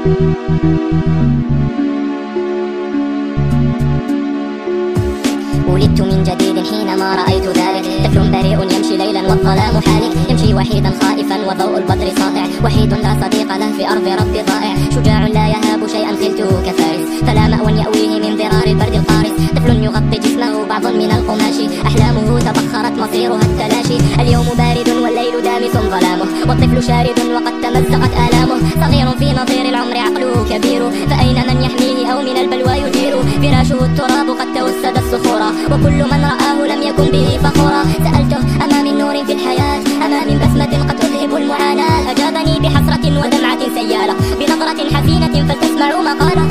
ولدت من جديد حينما رأيت ذلك، طفل بريء يمشي ليلا والظلام حالك، يمشي وحيدا خائفا وضوء البدر ساطع، وحيد لا صديق له في أرض ربي ضائع، شجاع لا يهاب شيئا خلته كفارس، فلا مأوى يأويه من ضرار البرد القارس، طفل يغطي جسمه بعض من القماش، أحلامه تبخرت مصيرها التلاشي، اليوم بارد والليل دامس ظلامه، والطفل شارد وقد تمزقت آلامه، صغير في نظير العمر عقله كبير، فأين من يحميه أو من البلوى يجير، فراشه التراب قد توسد الصخورا، وكل من رآه لم يكن به فخورا، سألته أما من نور في الحياة، أما من بسمة قد تذهب المعاناة، أجابني بحسرة ودمعة سيالة، بنظرة حزينة فلتسمعوا مقالة،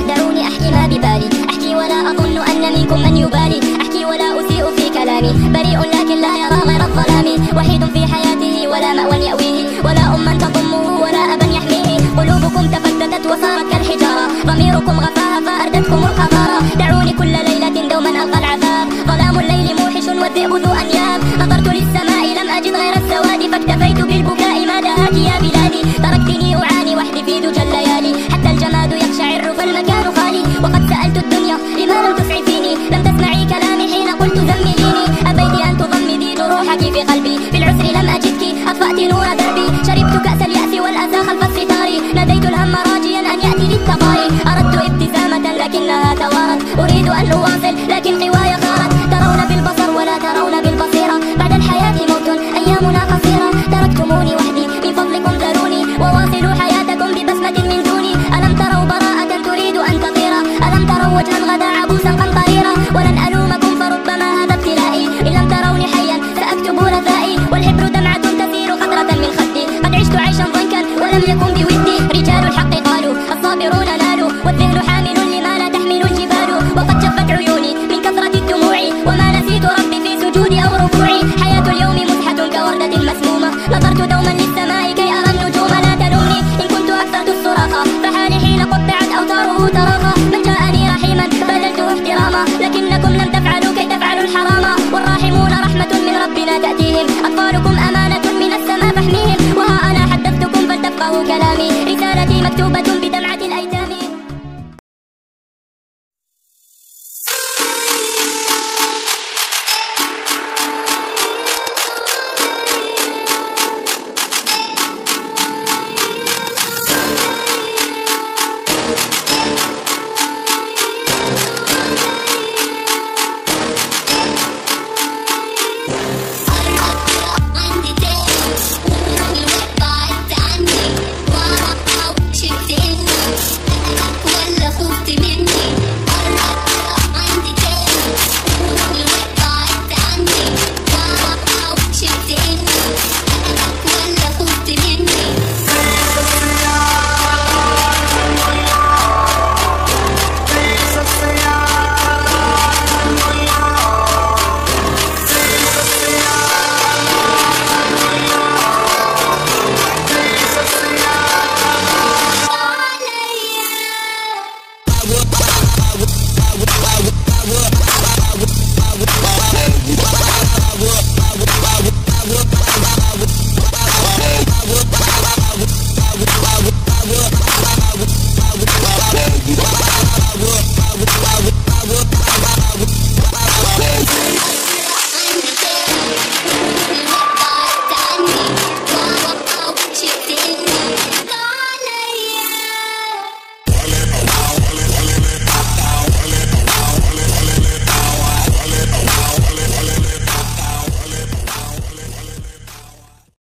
دعوني أحكي ما ببالي، أحكي ولا أظن أن منكم من يبالي، أحكي ولا أسيء في كلامي، بريء لكن لا يرى غير الظلام، وحيد في حياته ولا مأوى يأويه، ولا أما تضمه ولا أبا يحميه، قلوبكم تفتتت وصارت كالحجارة، ضميركم غفاها فأردتكم القذارة، دعوني كل ليلة دوما ألقى العذاب، ظلام الليل موحش والذئب ذو أنياب، نظرت للسماء لم أجد غير السواد، فاكتفيت بالبكاء ما دهاك يا بلادي، تركتني أعاني وحدي في دجى الليالي، حتى الجماد يقشعر فالمكان خالي، وقد سألت الدنيا لما لم تسعفيني، لم تسمعي كلامي حين قلت زمليني، أبيت أن تضمدي جروحك في قلبي، في العسر لم أجدك أطفأت نور دربي، شربت كأس اليأس والأسى خلف الستار، ناديت الهم راجيا أن يأتي للتقاري، أردت ابتسامة لكنها توارت، أريد أن أواصل لكن قواي خارت، ترون بالبصر ولا ترون بالبصيرة، بعد الحياة موت أيامنا قصيرة، تركتموني وحدي من فضلكم ذروني، وواصلوا حياتكم ببسمة من دوني، ألم تروا براءة تريد أن تطير، ألم تروا وجها غدا عبوسا قمطريرا، ولن ألومكم فربما هذا ابتلائي، إن لم تروني حيا سأكتب رثائي، والحبر دمعة تسير قطرة من خدي، قد عشت عيشا ضنكا ولم يكن بودي، رجال الحق قالوا الصابرون نالوا، والذهن حامل لما لا تحمل الجبال، وقد جفت عيوني من كثرة الدموع، وما نسيت ربي في سجودي أو ركوعي، حياة اليوم مزحة كوردة مسمومة، نظرت دوما للسماء كي أرى النجوم لا تلومني، إن كنت أكثرت الصراخ، فحالي حين قطعت أوتاره تراخى، من جاءني رحيما بذلته احتراما، لكنكم لم تفعلوا كي تفعلوا الحراما، والراحمون رحمة من ربنا تأتيهم،